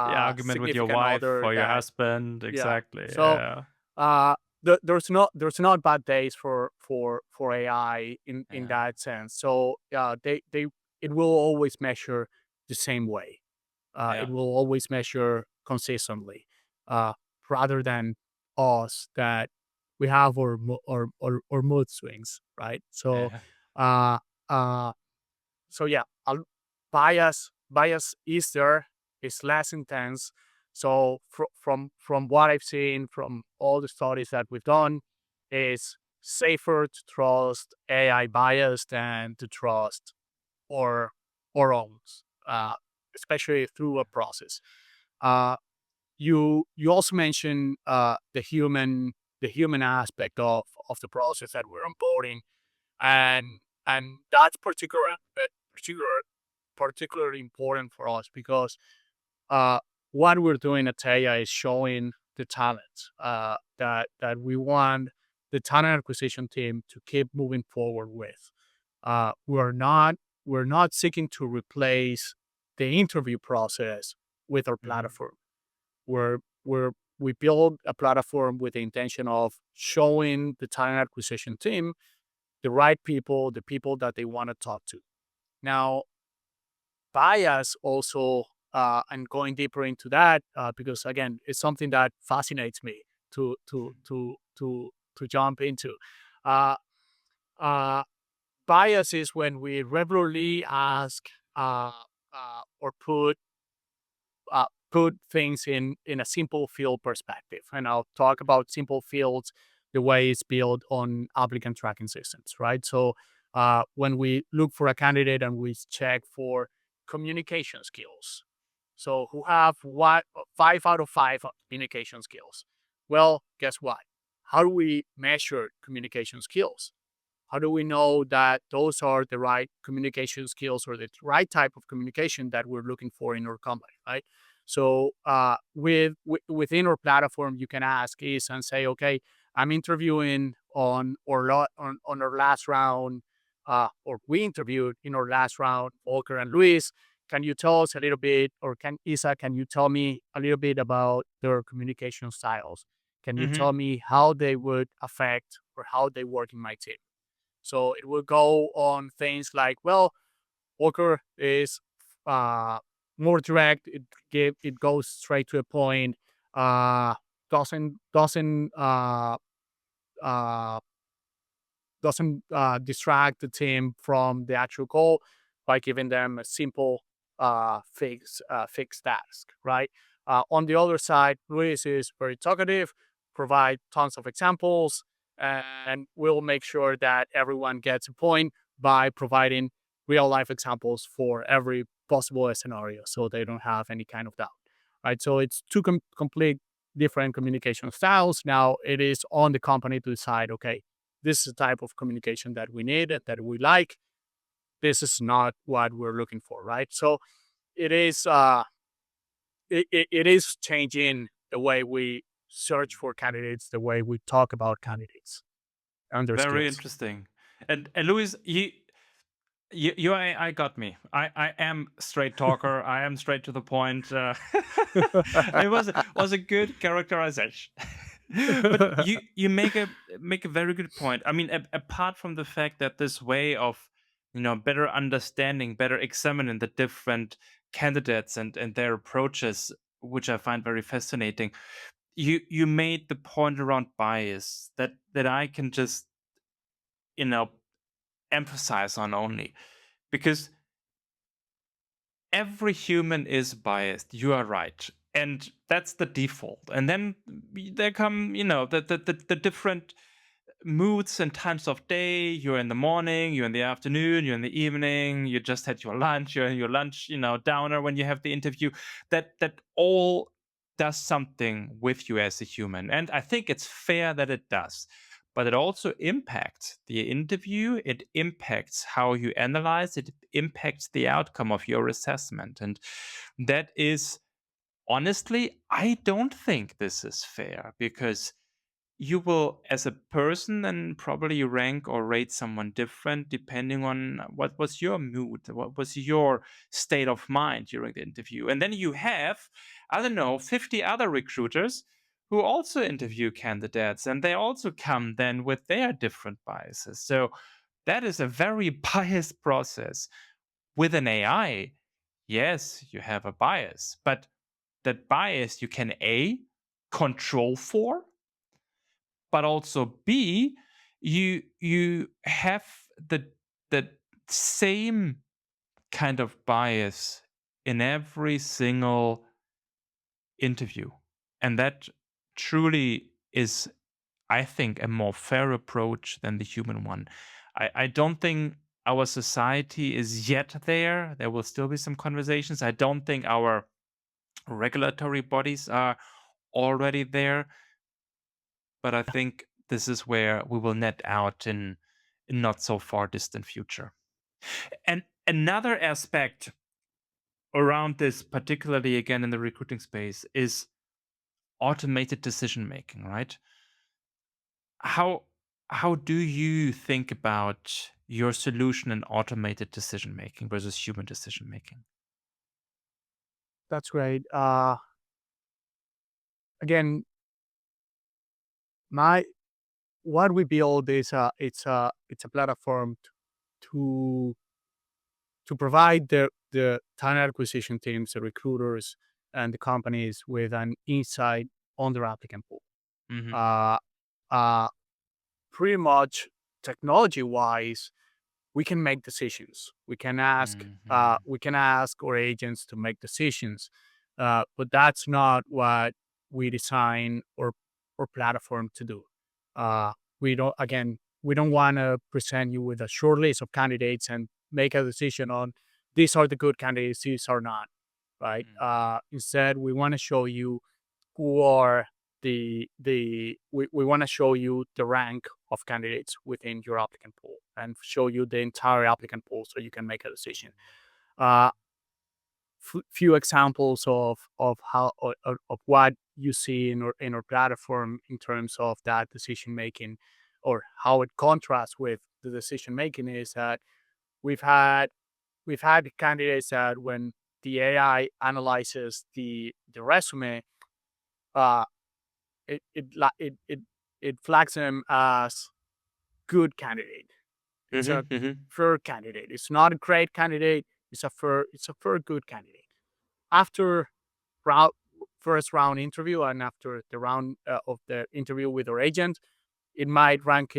Speaker 2: The argument with your
Speaker 1: significant
Speaker 2: wife
Speaker 1: other
Speaker 2: or your
Speaker 1: that,
Speaker 2: husband,
Speaker 1: yeah.
Speaker 2: exactly.
Speaker 1: So
Speaker 2: Yeah.
Speaker 1: there's not bad days for AI in
Speaker 2: Yeah.
Speaker 1: that sense. So they it will always measure the same way.
Speaker 2: Yeah.
Speaker 1: It will always measure consistently, uh, rather than us that we have our mood swings, right?
Speaker 2: Yeah.
Speaker 1: Uh, uh, so yeah, bias bias is there, it's less intense. So from what I've seen from all the studies that we've done, is safer to trust AI bias than to trust or our own, uh, especially through a process. Uh, you also mentioned the human aspect of the process that we're onboarding, and that's particular particularly important for us because uh, what we're doing at Theia is showing the talent that we want the talent acquisition team to keep moving forward with. We're not seeking to replace the interview process with our
Speaker 2: Mhm.
Speaker 1: platform. We're we're we build a platform with the intention of showing the talent acquisition team the right people, the people that they want to talk to. Now, bias also, and going deeper into that, because again, it's something that fascinates me to to to to to jump into. Uh, uh, Bias is when we regularly ask, or put things in a simple field perspective. And I'll talk about simple fields the way it's built on applicant tracking systems, right? So when we look for a candidate and we check for communication skills, so who have what 5 out of 5 communication skills? Well, guess what? How do we measure communication skills? How do we know that those are the right communication skills or the right type of communication that we're looking for in our company, right? So within our platform, you can ask is and say, okay, I'm interviewing on our last round, or we interviewed in our last round, Volker and Luis. Can you tell us a little bit, or can you tell me a little bit about their communication styles? Can you
Speaker 2: Mhm.
Speaker 1: tell me how they would affect or how they work in my team? So it will go on things like, well, Walker is uh, more direct. It goes straight to a point. Uh, doesn't uh, doesn't distract the team from the actual goal by giving them a simple fixed task, right? On the other side, Luis is very talkative, provide tons of examples, and we'll make sure that everyone gets a point by providing real life examples for every possible scenario, so they don't have any kind of doubt, right? So it's two complete different communication styles. Now it is on the company to decide, okay, this is the type of communication that we need, that we like. This is not what we're looking for, right? So it is it is changing the way we search for candidates, the way we talk about candidates and their
Speaker 2: Very
Speaker 1: skills.
Speaker 2: interesting. And Luis, you I got me. I am straight talker. I am straight to the point. It was a good characterization. But you make a very good point. I mean, apart from the fact that this way of better understanding, better examining the different candidates and their approaches, which I find very fascinating. You made the point around bias that I can just you know emphasize on only because every human is biased. You are right. And that's the default. And then there come, the different moods and times of day. You're in the morning, you're in the afternoon, you're in the evening, you just had your lunch, you're in your lunch, downer when you have the interview. That all does something with you as a human. And I think it's fair that it does. But it also impacts the interview, it impacts how you analyze, it impacts the outcome of your assessment. And that is honestly, I don't think this is fair because you will, as a person, and probably rank or rate someone different depending on what was your mood, what was your state of mind during the interview. And then you have, I don't know, 50 other recruiters who also interview candidates, and they also come then with their different biases. So that is a very biased process. With an AI, yes, you have a bias, but that bias you can A, control for, but also B, you have the same kind of bias in every single interview. And that truly is, I think, a more fair approach than the human one. I don't think our society is yet there. There will still be some conversations. I don't think our regulatory bodies are already there. But I think this is where we will net out in not so far distant future. And another aspect around this, particularly again in the recruiting space, is automated decision making, right? How how do you think about your solution in automated decision making versus human decision making?
Speaker 1: That's great. Again, my what we build is it's a platform to to provide the talent acquisition teams, the recruiters, and the companies with an insight on their applicant pool.
Speaker 2: Mhm.
Speaker 1: Uh, uh, Pretty much technology wise, we can make decisions.
Speaker 2: Mhm.
Speaker 1: We can ask our agents to make decisions, but that's not what we design or platform to do. Uh, we don't want to present you with a short list of candidates and make a decision on these are the good candidates, these are not. Right.
Speaker 2: Mm.
Speaker 1: Instead, we want to show you who are we want to show you the rank of candidates within your applicant pool and show you the entire applicant pool so you can make a decision. Uh, Few examples of how of what you see in our platform in terms of that decision making or how it contrasts with the decision making is that we've had we've had candidates that when the AI analyzes the resume, uh, it flags him as good candidate. It's a
Speaker 2: Mhm. Mhm.
Speaker 1: fair candidate. It's not a great candidate. It's a fair good candidate. After round first round interview and after the round of the interview with our agent, it might rank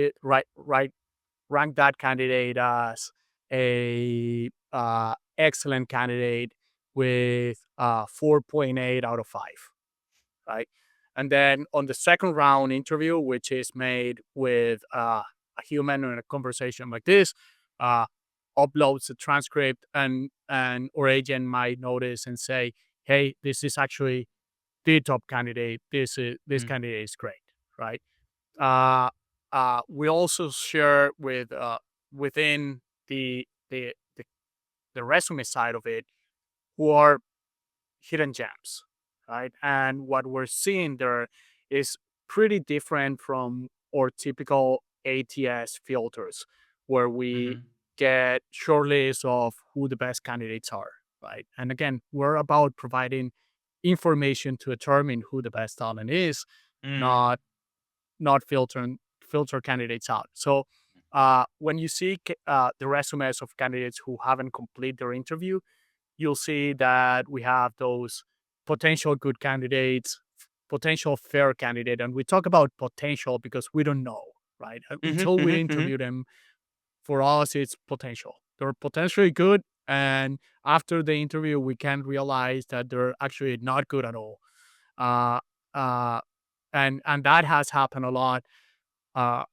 Speaker 1: that candidate as a excellent candidate with 4.8 out of 5, right? And then on the second round interview, which is made with a human in a conversation like this, uh, uploads the transcript, and our agent might notice and say, "Hey, this is actually the top candidate. This
Speaker 2: Mm.
Speaker 1: candidate is great," right? Uh, we also share with within the resume side of it who are hidden gems, right? And what we're seeing there is pretty different from our typical ATS filters, where we
Speaker 2: Mhm.
Speaker 1: get short lists of who the best candidates are, right? And again, we're about providing information to determine who the best talent is,
Speaker 2: Mm.
Speaker 1: not filter candidates out. So when you see the resumes of candidates who haven't completed their interview, you'll see that we have those potential good candidates, potential fair candidate. And we talk about potential because we don't know, right?
Speaker 2: Mhm.
Speaker 1: Until we
Speaker 2: Mhm. Mhm.
Speaker 1: interview them, for us, it's potential. They're potentially good. And after the interview, we can realize that they're actually not good at all. Uh, uh, and that has happened a lot uh,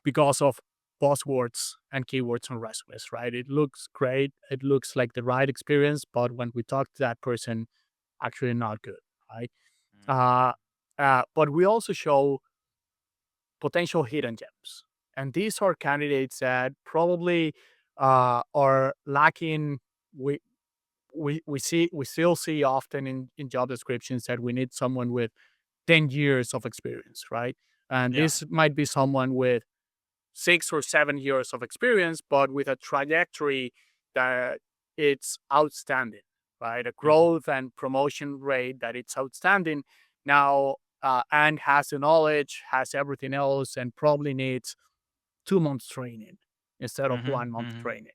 Speaker 1: because of buzzwords and keywords on resumes, right? It looks great. It looks like the right experience, but when we talk to that person, actually not good, right? Uh, but we also show potential hidden gems, and these are candidates that probably are lacking. We we still see often in job descriptions that we need someone with 10 years of experience, right? And
Speaker 2: Yeah.
Speaker 1: this might be someone with 6 or 7 years of experience, but with a trajectory that it's outstanding, right? A
Speaker 2: Mhm.
Speaker 1: growth and promotion rate that it's outstanding now, and has the knowledge, has everything else, and probably needs 2 months training instead of
Speaker 2: Mhm.
Speaker 1: 1 month
Speaker 2: Mhm.
Speaker 1: training,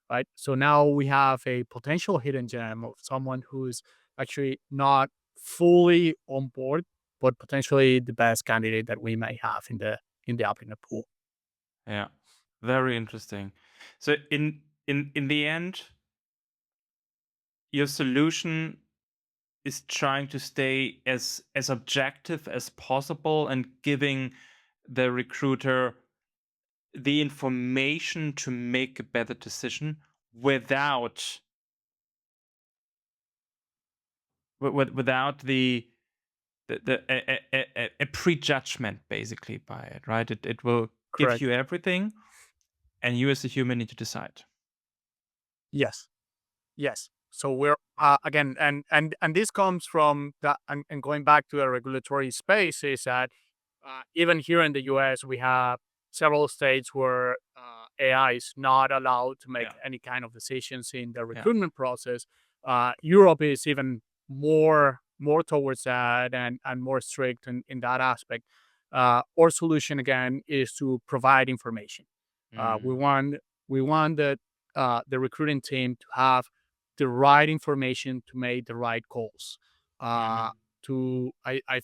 Speaker 1: right? So now we have a potential hidden gem of someone who's actually not fully on board, but potentially the best candidate that we may have in the applicant pool.
Speaker 2: Yeah. Very interesting. So in the end, your solution is trying to stay as objective as possible and giving the recruiter the information to make a better decision without without a prejudgment basically by it, right? It will give
Speaker 1: Correct.
Speaker 2: you everything, and you as a human need to decide.
Speaker 1: Yes. Yes. So we're again, and this comes from that, and going back to the regulatory space is that even here in the U.S. we have several states where AI is not allowed to make
Speaker 2: Yeah,
Speaker 1: any kind of decisions in the
Speaker 2: yeah.
Speaker 1: recruitment process. Europe is even more towards that and more strict in that aspect. Our solution again is to provide information. We
Speaker 2: Mm.
Speaker 1: want the recruiting team to have the right information to make the right calls. Uh,
Speaker 2: Mhm.
Speaker 1: to I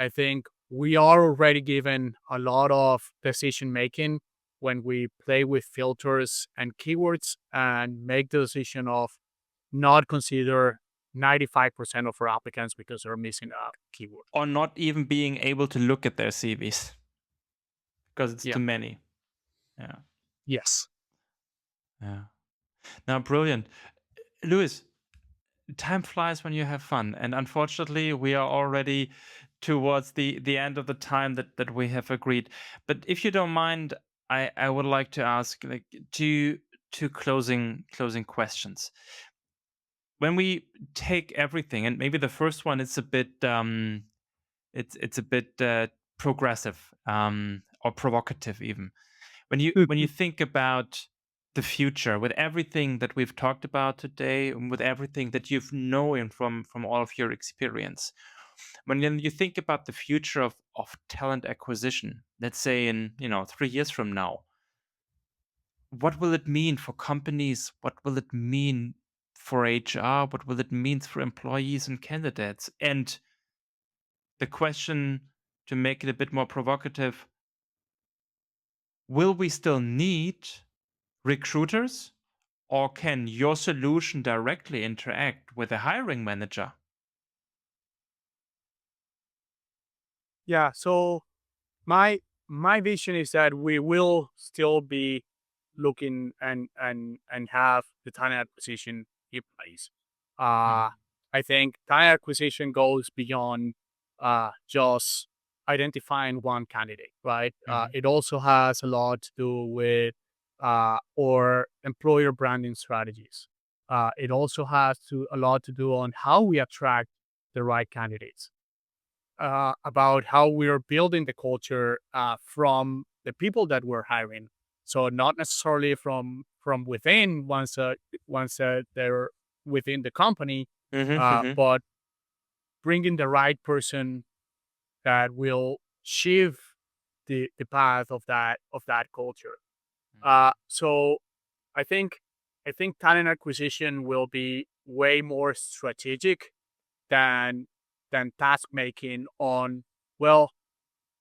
Speaker 1: think we are already given a lot of decision making when we play with filters and keywords and make the decision of not consider 95% of our applicants because they're missing a keyword.
Speaker 2: Or not even being able to look at their CVs because it's
Speaker 1: Yeah.
Speaker 2: too many. Yeah,
Speaker 1: Yes.
Speaker 2: yeah. Now, brilliant, Louis. Time flies when you have fun, and unfortunately, we are already towards the end of the time that we have agreed. But if you don't mind, I would like to ask like two closing questions. When we take everything, and maybe the first one is a bit it's a bit progressive or provocative even. When you think about the future with everything that we've talked about today and with everything that you've known from all of your experience, when then you think about the future of talent acquisition, let's say in 3 years from now, what will it mean for companies? What will it mean for HR? What will it mean for employees and candidates? And the question, to make it a bit more provocative, will we still need recruiters, or can your solution directly interact with a hiring manager?
Speaker 1: Yeah. So my my vision is that we will still be looking and have the talent acquisition in place. Uh,
Speaker 2: Mhm,
Speaker 1: I think talent acquisition goes beyond just identifying one candidate, right?
Speaker 2: mhm,
Speaker 1: It also has a lot to do with our employer branding strategies. It also has a lot to do on how we attract the right candidates, about how we're building the culture from the people that we're hiring. So not necessarily from within once they're within the company,
Speaker 2: mhm, mhm,
Speaker 1: but bringing the right person that will shift the path of that culture. So I think I think talent acquisition will be way more strategic than task making on, well,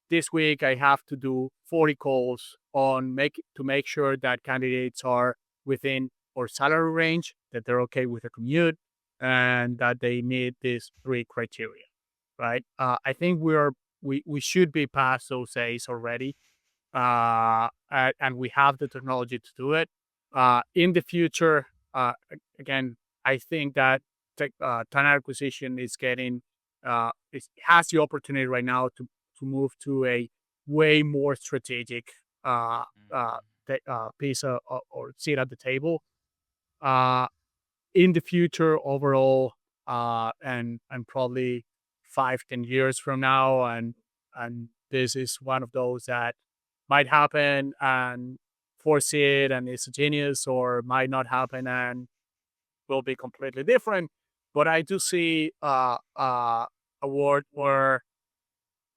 Speaker 1: this week I have to do 40 calls on make sure that candidates are within our salary range, that they're okay with the commute, and that they meet these three criteria. Right? I think we should be past those days already, and we have the technology to do it. In the future, again, I think that talent acquisition is getting it has the opportunity right now to move to a way more strategic uh, uh, piece or seat at the table. Uh, in the future, overall, and probably 5-10 years from now, and this is one of those that might happen and foresee it and it's a genius, or might not happen and will be completely different. But I do see a world where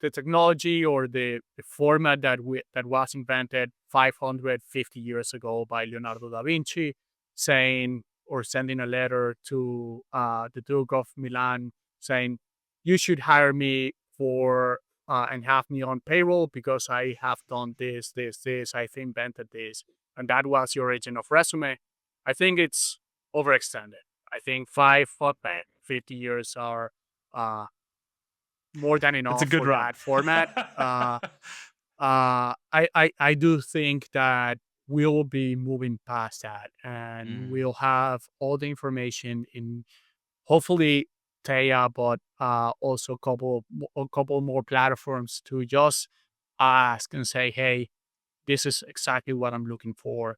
Speaker 1: the technology or the format that was invented 550 years ago by Leonardo da Vinci, saying or sending a letter to the Duke of Milan saying, "You should hire me for and have me on payroll because I have done this. I've invented this," and that was the origin of resume. I think it's overextended. I think 50 years are uh, more than
Speaker 2: That's a
Speaker 1: enough
Speaker 2: good
Speaker 1: for
Speaker 2: run.
Speaker 1: that format. I do think that we'll be moving past that, and we'll have all the information in hopefully Theia, but also a couple more platforms to just ask and say, hey, this is exactly what I'm looking for.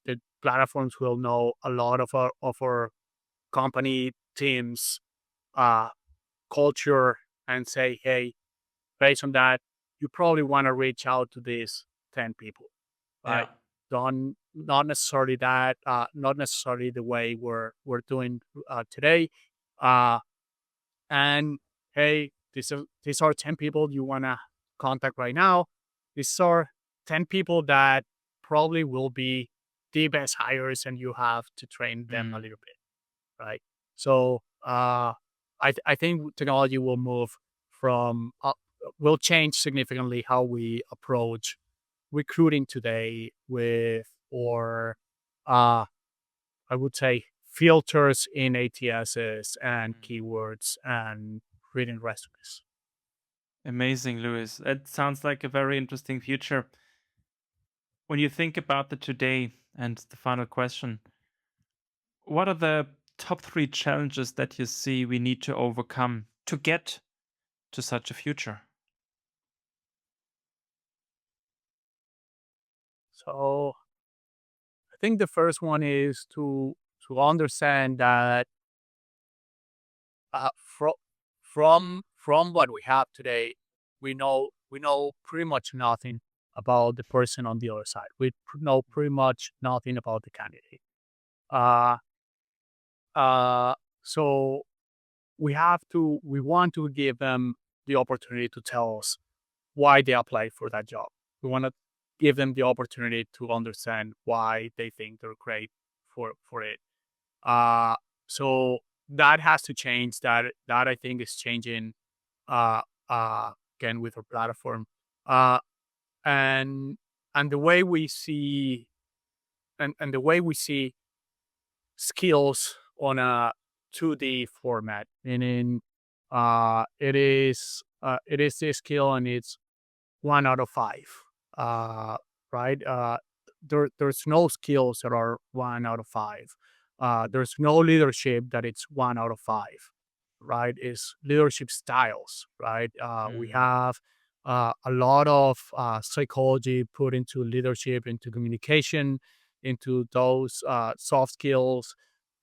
Speaker 1: The platforms will know a lot of our company teams uh, culture and say, hey, based on that, you probably want to reach out to these 10 people,
Speaker 2: Yeah.
Speaker 1: right? Don't not necessarily that, not necessarily the way we're doing today. Uh, and hey, these are 10 people you want to contact right now. These are 10 people that probably will be the best hires, and you have to train them a little bit, right? So I think technology will move from will change significantly how we approach recruiting today with or uh, I would say filters in ATSs and keywords and reading resumes.
Speaker 2: Amazing, Luis. It sounds like a very interesting future. When you think about the today and the final question, what are the top three challenges that you see we need to overcome to get to such a future?
Speaker 1: So I think the first one is to understand that from what we have today, we know pretty much nothing about the person on the other side. We know pretty much nothing about the candidate. Uh, uh, so we want to give them the opportunity to tell us why they applied for that job. We want to give them the opportunity to understand why they think they're great for it. Uh, so that has to change. That I think is changing. Uh, Again with our platform, uh, and and the way we see and the way we see skills on a 2D format, meaning it is a skill and it's 1 out of 5. Uh, right? There's no skills that are 1 out of 5. There's no leadership that it's 1 out of 5. Right? It's leadership styles. Right? We have a lot of psychology put into leadership, into communication, into those soft skills,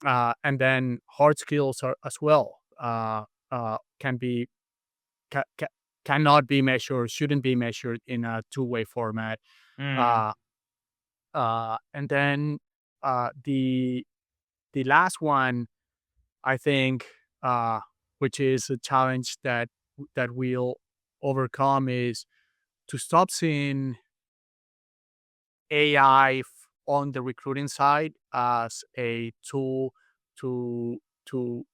Speaker 1: and then hard skills are, as well. Can be ca- ca- cannot be measured, shouldn't be measured in a two-way format.
Speaker 2: Mm.
Speaker 1: Uh, and then the last one, I think, which is a challenge that we'll overcome, is to stop seeing AI on the recruiting side as a tool to to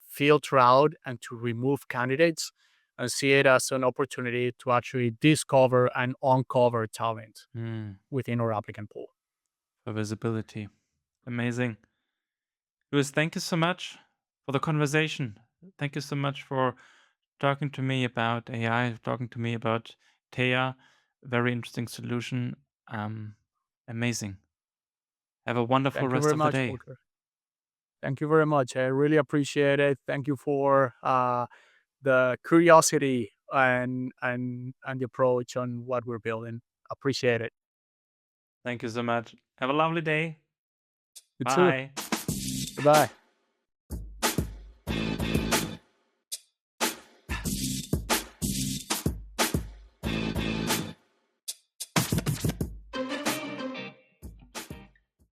Speaker 1: filter out and to remove candidates, and see it as an opportunity to actually discover and uncover talent
Speaker 2: Mm.
Speaker 1: within our applicant pool.
Speaker 2: For visibility. Amazing. Luis, thank you so much for the conversation. Thank you so much for talking to me about AI, talking to me about Theia. Very interesting solution. Amazing. Have a wonderful
Speaker 1: Thank you
Speaker 2: rest
Speaker 1: very
Speaker 2: of the
Speaker 1: much,
Speaker 2: day.
Speaker 1: Volker. Thank you very much. I really appreciate it. Thank you for the curiosity and the approach on what we're building. Appreciate it.
Speaker 2: Thank you so much. Have a lovely day.
Speaker 1: You too.
Speaker 2: Bye.
Speaker 1: Goodbye.